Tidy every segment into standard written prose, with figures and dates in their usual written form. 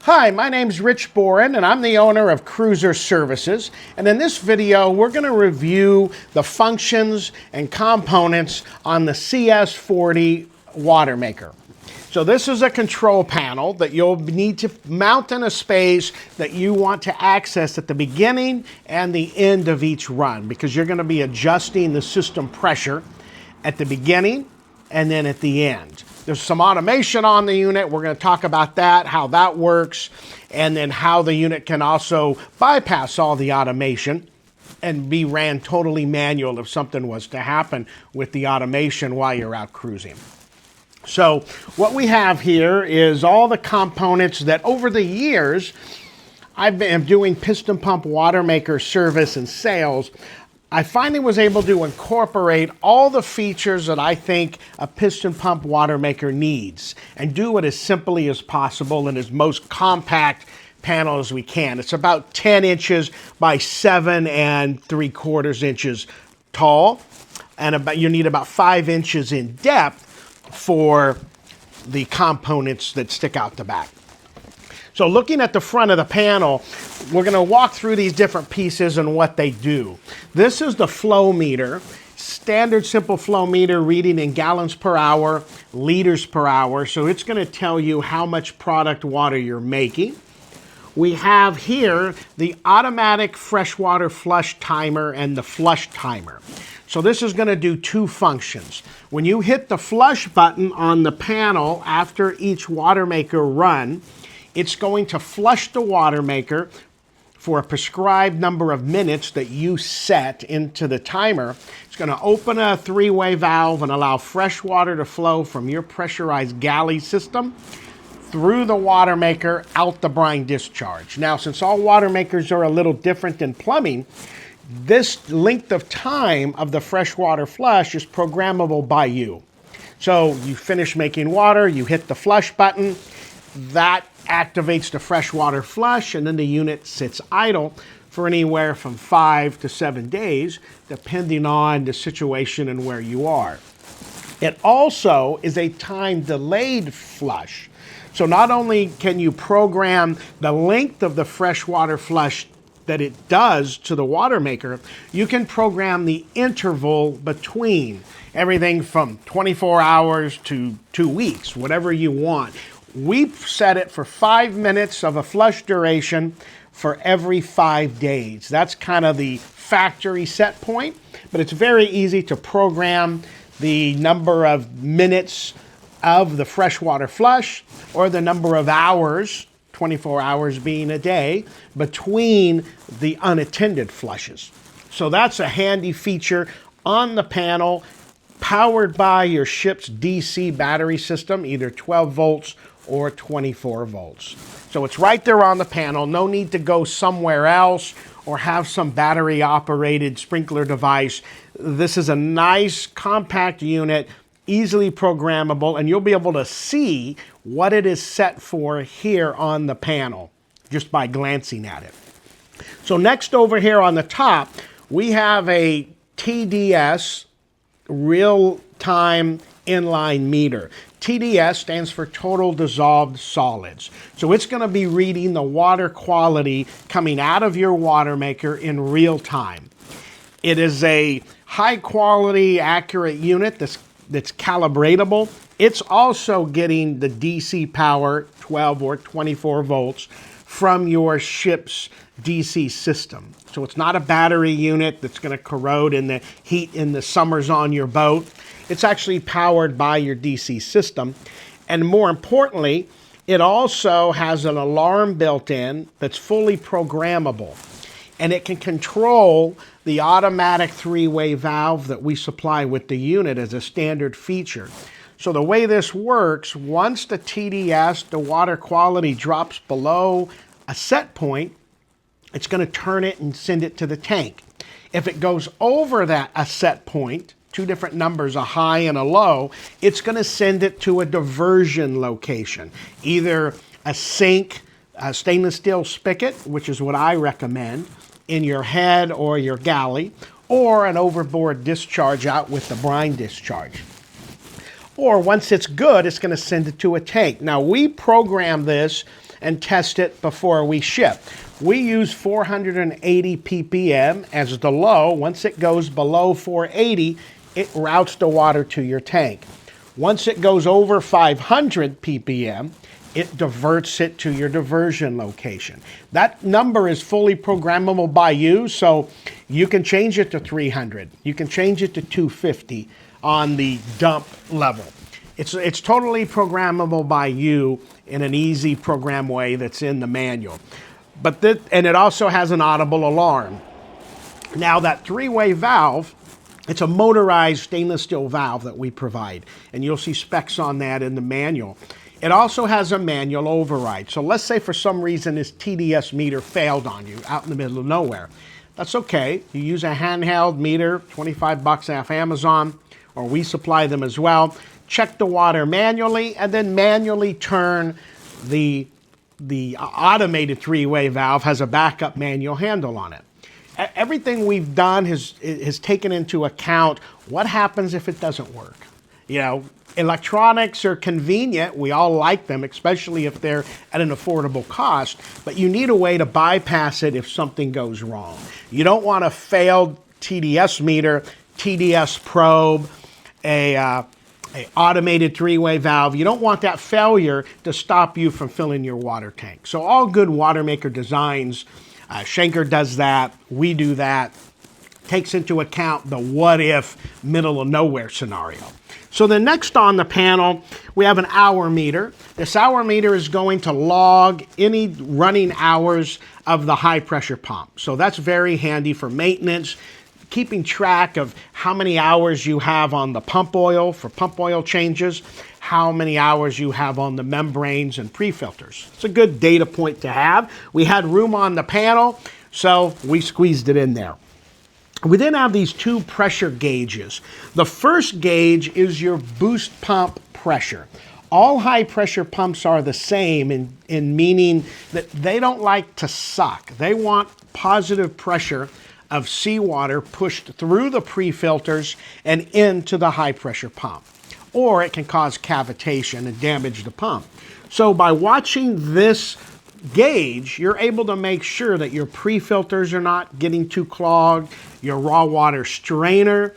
Hi, my name's Rich Boren and I'm the owner of Cruiser Services, and in this video we're going to review the functions and components on the CS-40 Watermaker. So this is a control panel that you'll need to mount in a space that you want to access at the beginning and the end of each run, because you're going to be adjusting the system pressure at the beginning and then at the end. There's some automation on the unit. We're going to talk about that, how that works, and then how the unit can also bypass all the automation and be ran totally manual if something was to happen with the automation while you're out cruising. So what we have here is all the components that over the years I've been doing Piston Pump Watermaker service and sales. I finally was able to incorporate all the features that I think a Piston Pump Watermaker needs and do it as simply as possible in as most compact panel as we can. It's about 10 inches by 7 3/4 inches tall, and you need about 5 inches in depth for the components that stick out the back. So looking at the front of the panel, we're going to walk through these different pieces and what they do. This is the flow meter, standard simple flow meter reading in gallons per hour, liters per hour. So it's going to tell you how much product water you're making. We have here the automatic freshwater flush timer and the flush timer. So this is going to do two functions. When you hit the flush button on the panel after each Watermaker run, it's going to flush the Watermaker for a prescribed number of minutes that you set into the timer. It's going to open a three-way valve and allow fresh water to flow from your pressurized galley system through the Watermaker out the brine discharge. Now, since all Watermakers are a little different than plumbing, this length of time of the freshwater flush is programmable by you. So you finish making water, you hit the flush button, that activates the freshwater flush, and then the unit sits idle for anywhere from 5 to 7 days, depending on the situation and where you are. It also is a time-delayed flush. So not only can you program the length of the freshwater flush that it does to the Watermaker, you can program the interval between, everything from 24 hours to 2 weeks, whatever you want. We've set it for 5 minutes of a flush duration for every 5 days. That's kind of the factory set point, but it's very easy to program the number of minutes of the freshwater flush or the number of hours, 24 hours being a day, between the unattended flushes. So that's a handy feature on the panel, powered by your ship's DC battery system, either 12 volts or 24 volts. So it's right there on the panel. No need to go somewhere else or have some battery operated sprinkler device. This is a nice compact unit, easily programmable, and you'll be able to see what it is set for here on the panel just by glancing at it. So next, over here on the top, we have a TDS real-time inline meter. TDS stands for Total Dissolved Solids. So it's going to be reading the water quality coming out of your Watermaker in real time. It is a high quality, accurate unit that's calibratable. It's also getting the DC power, 12 or 24 volts, from your ship's DC system. So it's not a battery unit that's going to corrode in the heat in the summers on your boat. It's actually powered by your DC system. And more importantly, it also has an alarm built in that's fully programmable. And it can control the automatic three-way valve that we supply with the unit as a standard feature. So the way this works, once the TDS, the water quality, drops below a set point, it's going to turn it and send it to the tank. If it goes over a set point, two different numbers, a high and a low, it's going to send it to a diversion location, either a sink, a stainless steel spigot, which is what I recommend, in your head or your galley, or an overboard discharge out with the brine discharge. or once it's good, it's going to send it to a tank. Now, we program this and test it before we ship. We use 480 ppm as the low. Once it goes below 480, it routes the water to your tank. Once it goes over 500 ppm, it diverts it to your diversion location. That number is fully programmable by you, so you can change it to 300. You can change it to 250 on the dump level. It's totally programmable by you in an easy program way that's in the manual. And it also has an audible alarm. Now that three-way valve, it's a motorized stainless steel valve that we provide, and you'll see specs on that in the manual. It also has a manual override. So let's say for some reason this TDS meter failed on you out in the middle of nowhere. That's okay. You use a handheld meter, 25 bucks off Amazon, or we supply them as well. Check the water manually and then manually turn the automated three-way valve. Has a backup manual handle on it. Everything we've done has taken into account what happens if it doesn't work. You know, electronics are convenient. We all like them, especially if they're at an affordable cost, but you need a way to bypass it if something goes wrong. You don't want a failed TDS meter, TDS probe, a automated three-way valve. You don't want that failure to stop you from filling your water tank. So all good Watermaker designs, Schenker does that, we do that, takes into account the what-if middle of nowhere scenario. So the next on the panel, we have an hour meter. This hour meter is going to log any running hours of the high pressure pump. So that's very handy for maintenance, keeping track of how many hours you have on the pump oil for pump oil changes, how many hours you have on the membranes and pre-filters. It's a good data point to have. We had room on the panel, so we squeezed it in there. We then have these two pressure gauges. The first gauge is your boost pump pressure. All high pressure pumps are the same in meaning that they don't like to suck. They want positive pressure of seawater pushed through the pre-filters and into the high pressure pump. Or it can cause cavitation and damage the pump. So by watching this gauge, you're able to make sure that your pre-filters are not getting too clogged, your raw water strainer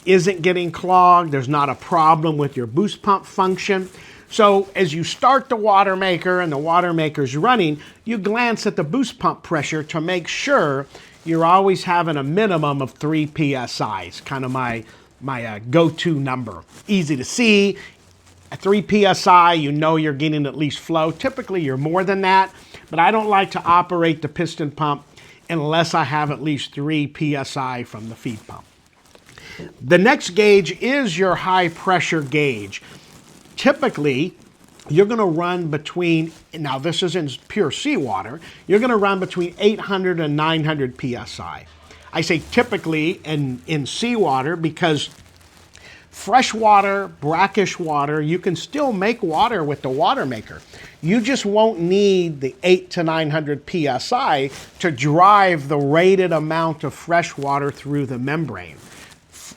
isn't getting clogged, there's not a problem with your boost pump function. So as you start the Watermaker and the Watermaker's running, you glance at the boost pump pressure to make sure you're always having a minimum of 3 psi. It's kind of my go-to number. Easy to see. At 3 psi, you know you're getting at least flow. Typically, you're more than that, but I don't like to operate the piston pump unless I have at least 3 psi from the feed pump. The next gauge is your high pressure gauge. Typically, you're going to run between, now this is in pure seawater, you're going to run between 800 and 900 psi. I say typically in seawater because freshwater, brackish water, you can still make water with the Watermaker. You just won't need the 800 to 900 psi to drive the rated amount of fresh water through the membrane.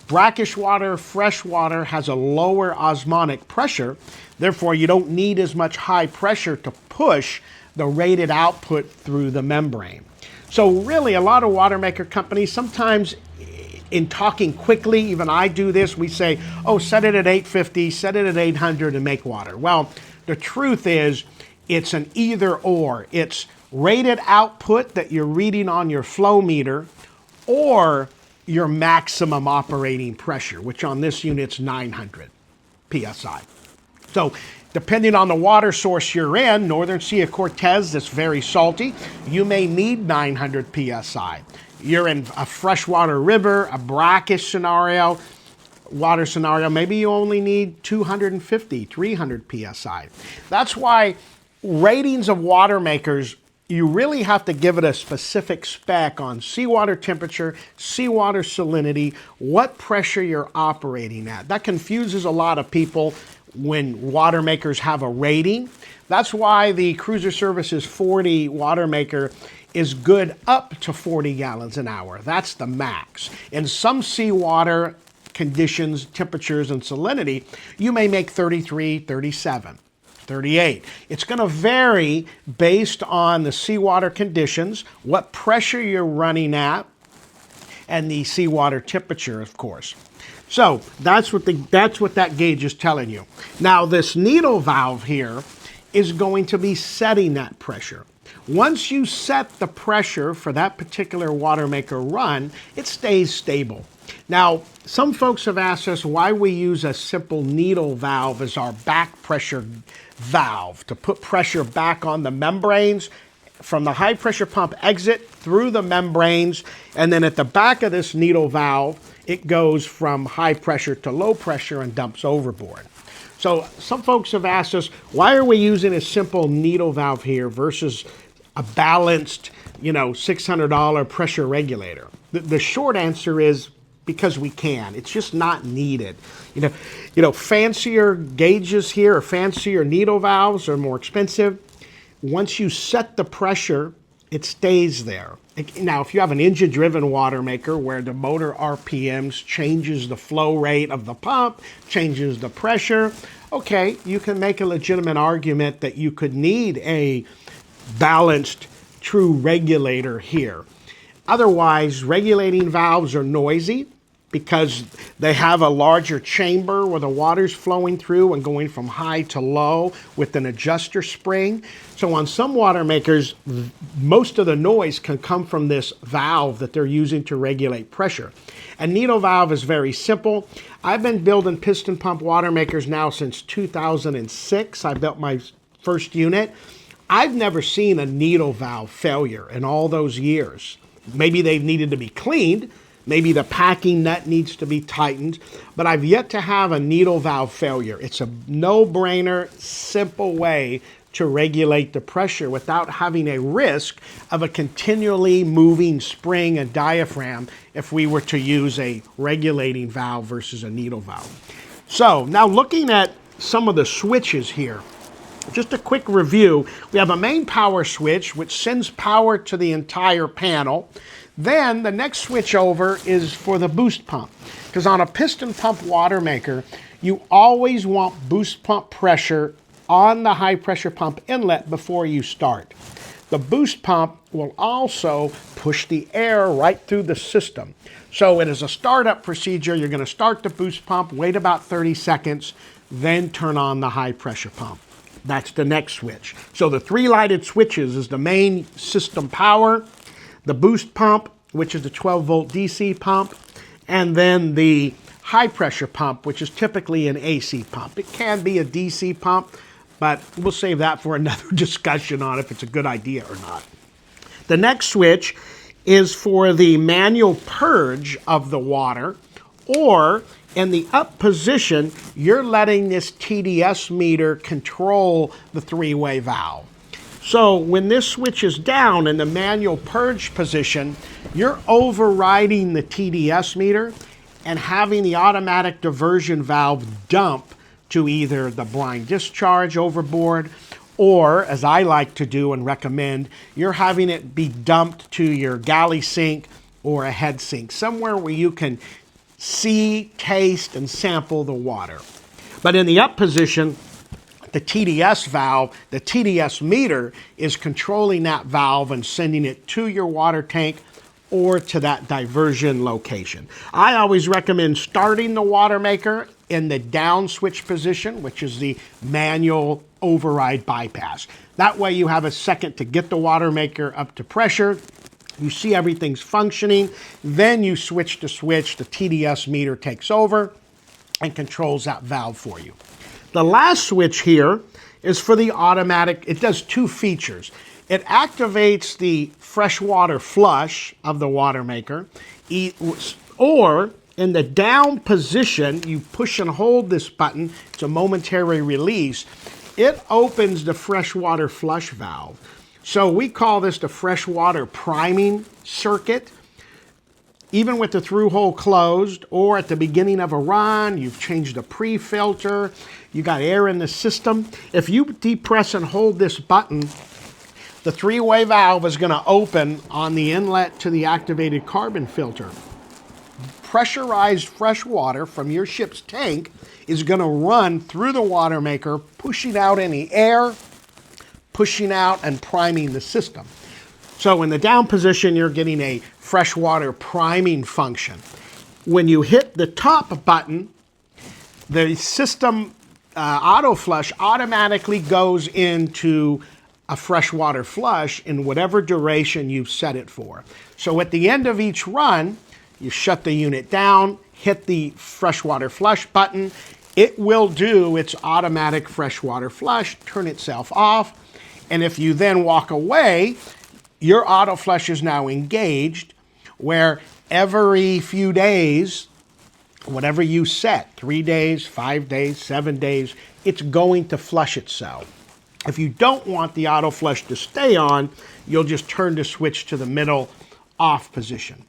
Brackish water, fresh water has a lower osmotic pressure, therefore you don't need as much high pressure to push the rated output through the membrane. So really a lot of Watermaker companies, sometimes in talking quickly, even I do this, we say, oh, set it at 850, set it at 800 and make water. Well, the truth is it's an either or. It's rated output that you're reading on your flow meter or your maximum operating pressure, which on this unit's 900 psi. So depending on the water source you're in, Northern Sea of Cortez that's very salty, you may need 900 psi. You're in a freshwater river, a brackish scenario, water scenario, maybe you only need 250, 300 psi. That's why ratings of Watermakers, you really have to give it a specific spec on seawater temperature, seawater salinity, what pressure you're operating at. That confuses a lot of people when Watermakers have a rating. That's why the Cruiser Services 40 Watermaker is good up to 40 gallons an hour. That's the max. In some seawater, conditions, temperatures, and salinity, you may make 33, 37, 38. It's going to vary based on the seawater conditions, what pressure you're running at, and the seawater temperature, of course. So that's what that gauge is telling you. Now this needle valve here is going to be setting that pressure. Once you set the pressure for that particular Watermaker run, it stays stable. Now, some folks have asked us why we use a simple needle valve as our back pressure valve to put pressure back on the membranes from the high pressure pump exit through the membranes, and then at the back of this needle valve, it goes from high pressure to low pressure and dumps overboard. So some folks have asked us, why are we using a simple needle valve here versus a balanced, $600 pressure regulator? The short answer is because we can. It's just not needed. Fancier gauges here or fancier needle valves are more expensive. Once you set the pressure, it stays there. Now, if you have an engine-driven Watermaker where the motor RPMs changes the flow rate of the pump, changes the pressure, okay, you can make a legitimate argument that you could need a balanced, true regulator here. Otherwise, regulating valves are noisy because they have a larger chamber where the water's flowing through and going from high to low with an adjuster spring. So on some Watermakers, most of the noise can come from this valve that they're using to regulate pressure. A needle valve is very simple. I've been building piston pump Watermakers now since 2006. I built my first unit. I've never seen a needle valve failure in all those years. Maybe they've needed to be cleaned. Maybe the packing nut needs to be tightened, but I've yet to have a needle valve failure. It's a no-brainer, simple way to regulate the pressure without having a risk of a continually moving spring and diaphragm if we were to use a regulating valve versus a needle valve. So now looking at some of the switches here, just a quick review. We have a main power switch which sends power to the entire panel. Then the next switch over is for the boost pump, because on a piston pump Watermaker, you always want boost pump pressure on the high pressure pump inlet before you start. The boost pump will also push the air right through the system. So it is a startup procedure. You're going to start the boost pump, wait about 30 seconds, then turn on the high pressure pump. That's the next switch. So the three lighted switches is the main system power, the boost pump, which is the 12-volt DC pump, and then the high pressure pump, which is typically an AC pump. It can be a DC pump, but we'll save that for another discussion on if it's a good idea or not. The next switch is for the manual purge of the water, or in the up position, you're letting this TDS meter control the three-way valve. So when this switch is down in the manual purge position, you're overriding the TDS meter and having the automatic diversion valve dump to either the blind discharge overboard, or, as I like to do and recommend, you're having it be dumped to your galley sink or a head sink, somewhere where you can see, taste, and sample the water. But in the up position, the TDS valve, the TDS meter, is controlling that valve and sending it to your water tank or to that diversion location. I always recommend starting the Watermaker in the down switch position, which is the manual override bypass. That way you have a second to get the Watermaker up to pressure. You see everything's functioning. Then you switch to switch. The TDS meter takes over and controls that valve for you. The last switch here is for the automatic. It does two features. It activates the freshwater flush of the Watermaker, or in the down position, you push and hold this button. It's a momentary release. It opens the freshwater flush valve. So we call this the freshwater priming circuit. Even with the through hole closed, or at the beginning of a run, you've changed the pre-filter, you got air in the system. If you depress and hold this button, the three-way valve is going to open on the inlet to the activated carbon filter. pressurized fresh water from your ship's tank is going to run through the watermaker, pushing out any air, pushing out and priming the system. So in the down position, you're getting a freshwater priming function. When you hit the top button, the system auto flush automatically goes into a freshwater flush in whatever duration you've set it for. So at the end of each run, you shut the unit down, hit the freshwater flush button. It will do its automatic freshwater flush, turn itself off, and if you then walk away, your auto flush is now engaged, where every few days, whatever you set, 3 days, 5 days, 7 days, it's going to flush itself. If you don't want the auto flush to stay on, you'll just turn the switch to the middle off position.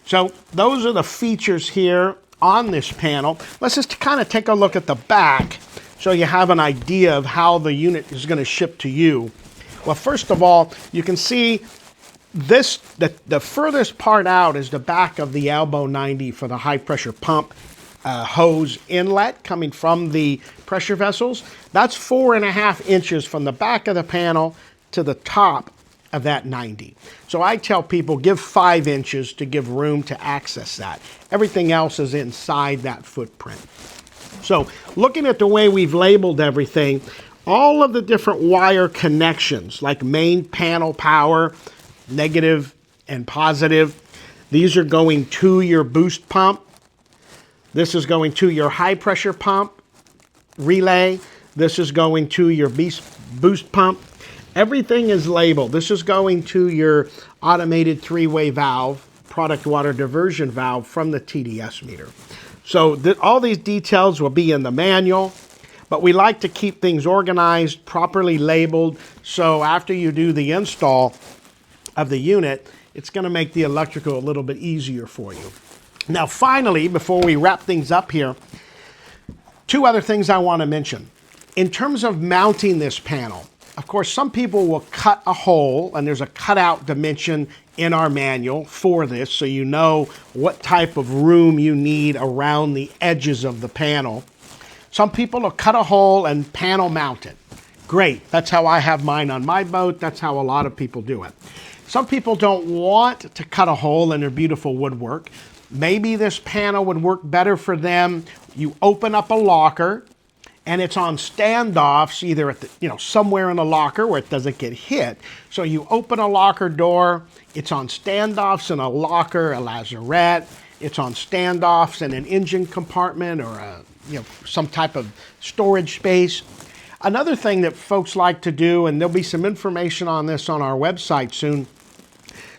So those are the features here on this panel. Let's just kind of take a look at the back so you have an idea of how the unit is going to ship to you. Well, first of all, you can see this, the furthest part out is the back of the elbow 90 for the high pressure pump hose inlet coming from the pressure vessels. That's 4.5 inches from the back of the panel to the top of that 90. So I tell people give 5 inches to give room to access that. Everything else is inside that footprint. So looking at the way we've labeled everything, all of the different wire connections like main panel power, negative and positive, these are going to your boost pump. This is going to your high pressure pump relay. This is going to your boost pump. Everything is labeled. This is going to your automated 3-way valve, product water diversion valve from the TDS meter. So all these details will be in the manual, but we like to keep things organized, properly labeled, so after you do the install of the unit, it's going to make the electrical a little bit easier for you. Now finally, before we wrap things up here, 2 other things I want to mention. In terms of mounting this panel, of course, some people will cut a hole, and there's a cutout dimension in our manual for this, so you know what type of room you need around the edges of the panel. Some people will cut a hole and panel mount it. Great, that's how I have mine on my boat. That's how a lot of people do it. Some people don't want to cut a hole in their beautiful woodwork. Maybe this panel would work better for them. You open up a locker, and it's on standoffs, either at the, somewhere in the locker where it doesn't get hit. So you open a locker door, it's on standoffs in a locker, a lazarette. It's on standoffs in an engine compartment or some type of storage space. Another thing that folks like to do, and there'll be some information on this on our website soon,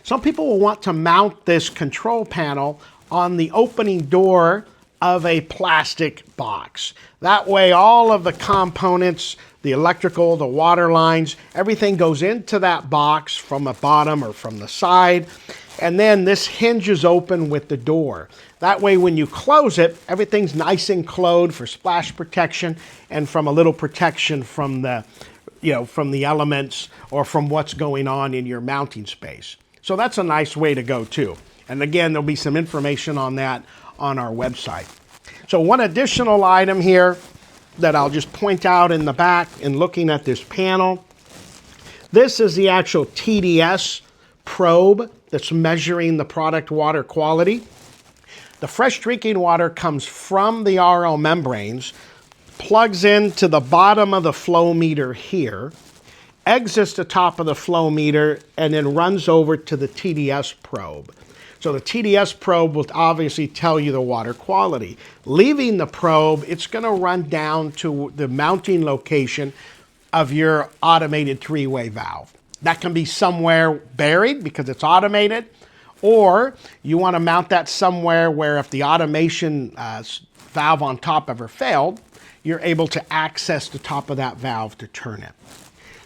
some people will want to mount this control panel on the opening door of a plastic box. That way all of the components, the electrical, the water lines, everything goes into that box from the bottom or from the side, and then this hinges open with the door. That way when you close it, everything's nice and closed for splash protection and from a little protection from the, from the elements or from what's going on in your mounting space. So that's a nice way to go too. And again, there'll be some information on that on our website. So one additional item here that I'll just point out in the back in looking at this panel. This is the actual TDS probe that's measuring the product water quality. The fresh drinking water comes from the RO membranes, plugs into the bottom of the flow meter here, exits the top of the flow meter, and then runs over to the TDS probe. So the TDS probe will obviously tell you the water quality. Leaving the probe, it's going to run down to the mounting location of your automated 3-way valve. That can be somewhere buried because it's automated, or you want to mount that somewhere where if the automation valve on top ever failed, you're able to access the top of that valve to turn it.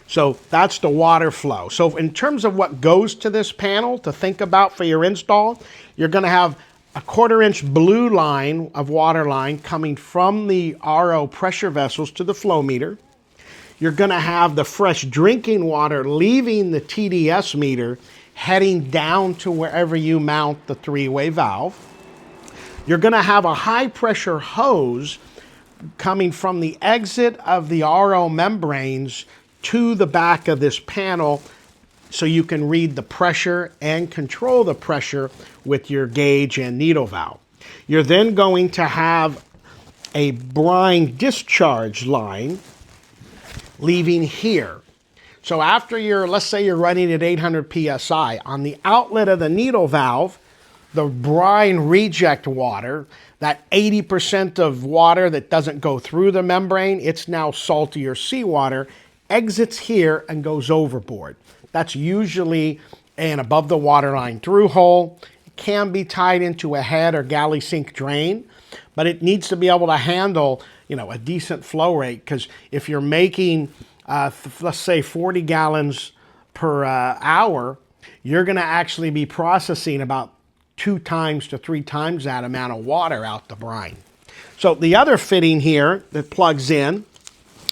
So that's the water flow. So in terms of what goes to this panel to think about for your install, you're going to have a 1/4 inch blue line of water line coming from the RO pressure vessels to the flow meter. You're going to have the fresh drinking water leaving the TDS meter heading down to wherever you mount the 3-way valve. You're going to have a high pressure hose coming from the exit of the RO membranes to the back of this panel, so you can read the pressure and control the pressure with your gauge and needle valve. You're then going to have a brine discharge line leaving here. So after let's say you're running at 800 PSI, on the outlet of the needle valve, the brine reject water, that 80% of water that doesn't go through the membrane, it's now salty or seawater, exits here and goes overboard. That's usually an above the waterline through hole. It can be tied into a head or galley sink drain, but it needs to be able to handle, a decent flow rate, because if you're making, let's say 40 gallons per hour, you're going to actually be processing about 2 times to 3 times that amount of water out the brine. So the other fitting here that plugs in,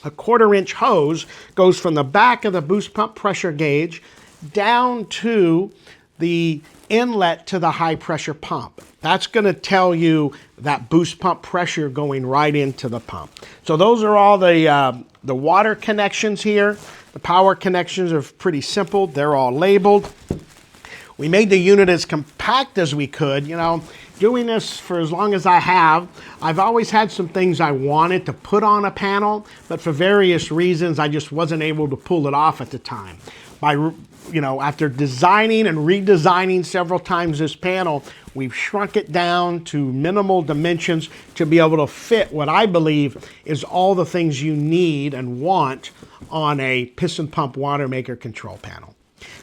a 1/4-inch hose, goes from the back of the boost pump pressure gauge down to the inlet to the high pressure pump. That's going to tell you that boost pump pressure going right into the pump. So those are all the water connections here. The power connections are pretty simple. They're all labeled. We made the unit as compact as we could. Doing this for as long as I have, I've always had some things I wanted to put on a panel, but for various reasons, I just wasn't able to pull it off at the time. After designing and redesigning several times this panel, we've shrunk it down to minimal dimensions to be able to fit what I believe is all the things you need and want on a piston pump Watermaker control panel.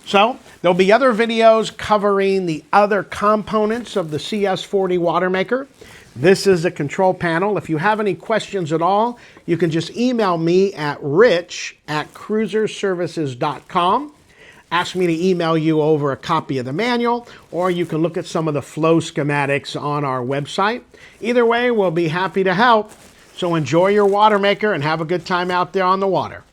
So there'll be other videos covering the other components of the CS-40 Watermaker. This is the control panel. If you have any questions at all, you can just email me at rich@cruiserservices.com. Ask me to email you over a copy of the manual, or you can look at some of the flow schematics on our website. Either way, we'll be happy to help. So enjoy your Watermaker and have a good time out there on the water.